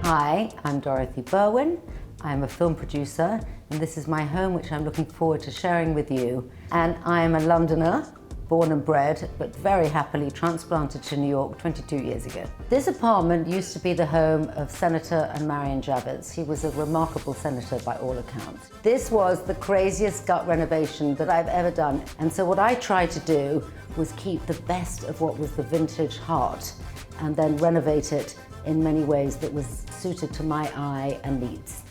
Hi, I'm Dorothy Berwin. I'm a film producer, and this is my home, which I'm looking forward to sharing with you. And I'm a Londoner, born and bred, but very happily transplanted to New York 22 years ago. This apartment used to be the home of Senator and Marion Javits. He was a remarkable senator by all accounts. This was the craziest gut renovation that I've ever done. And so what I tried to do was keep the best of what was the vintage heart and then renovate it in many ways that was suited to my eye and needs.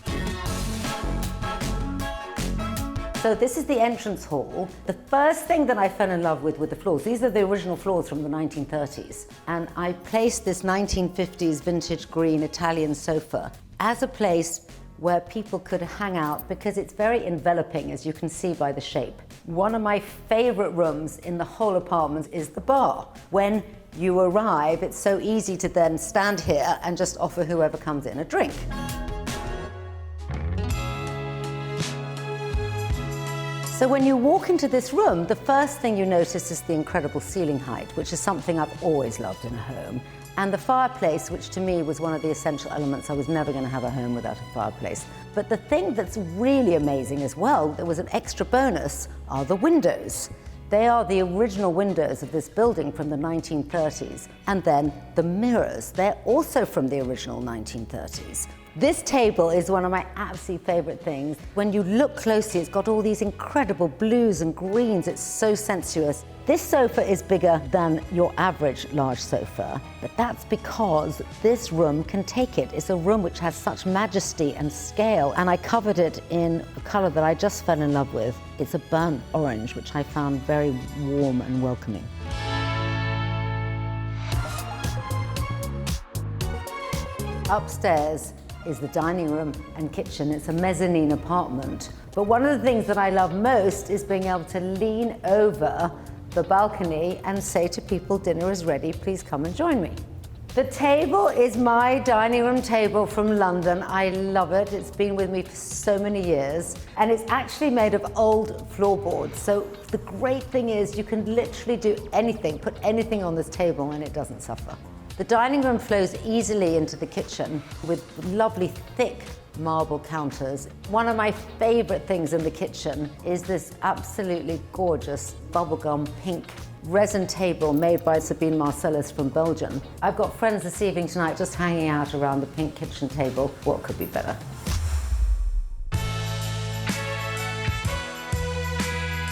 So this is the entrance hall. The first thing that I fell in love with were the floors. These are the original floors from the 1930s. And I placed this 1950s vintage green Italian sofa as a place where people could hang out because it's very enveloping, as you can see by the shape. One of my favorite rooms in the whole apartment is the bar. When you arrive, it's so easy to then stand here and just offer whoever comes in a drink. So when you walk into this room, the first thing you notice is the incredible ceiling height, which is something I've always loved in a home. And the fireplace, which to me was one of the essential elements. I was never going to have a home without a fireplace. But the thing that's really amazing as well, there was an extra bonus, are the windows. They are the original windows of this building from the 1930s. And then the mirrors, they're also from the original 1930s. This table is one of my absolute favorite things. When you look closely, it's got all these incredible blues and greens. It's so sensuous. This sofa is bigger than your average large sofa, but that's because this room can take it. It's a room which has such majesty and scale, and I covered it in a color that I just fell in love with. It's a burnt orange, which I found very warm and welcoming. Upstairs is the dining room and kitchen. It's a mezzanine apartment. But one of the things that I love most is being able to lean over the balcony and say to people, dinner is ready, please come and join me. The table is my dining room table from London. I love it. It's been with me for so many years. And it's actually made of old floorboards. So the great thing is you can literally do anything, put anything on this table and it doesn't suffer. The dining room flows easily into the kitchen with lovely thick marble counters. One of my favorite things in the kitchen is this absolutely gorgeous bubblegum pink resin table made by Sabine Marcellus from Belgium. I've got friends this evening tonight just hanging out around the pink kitchen table. What could be better?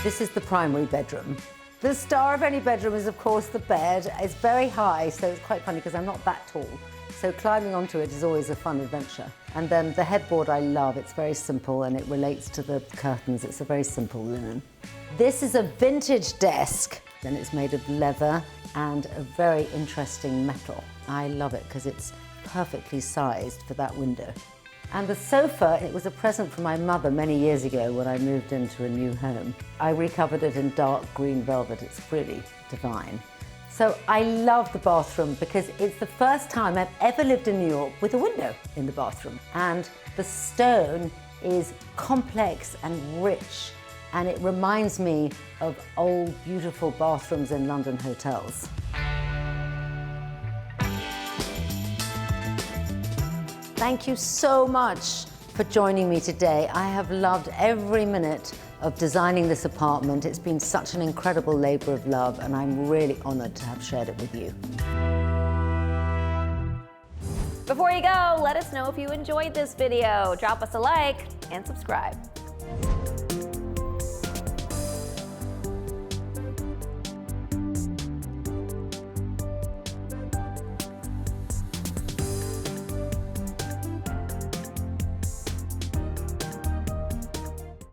This is the primary bedroom. The star of any bedroom is, of course, the bed. It's very high, so it's quite funny because I'm not that tall. So climbing onto it is always a fun adventure. And then the headboard I love. It's very simple and it relates to the curtains. It's a very simple linen. This is a vintage desk, and it's made of leather and a very interesting metal. I love it because it's perfectly sized for that window. And the sofa, it was a present from my mother many years ago when I moved into a new home. I recovered it in dark green velvet. It's really divine. So I love the bathroom because it's the first time I've ever lived in New York with a window in the bathroom. And the stone is complex and rich, and it reminds me of old, beautiful bathrooms in London hotels. Thank you so much for joining me today. I have loved every minute of designing this apartment. It's been such an incredible labor of love, and I'm really honored to have shared it with you. Before you go, let us know if you enjoyed this video. Drop us a like and subscribe.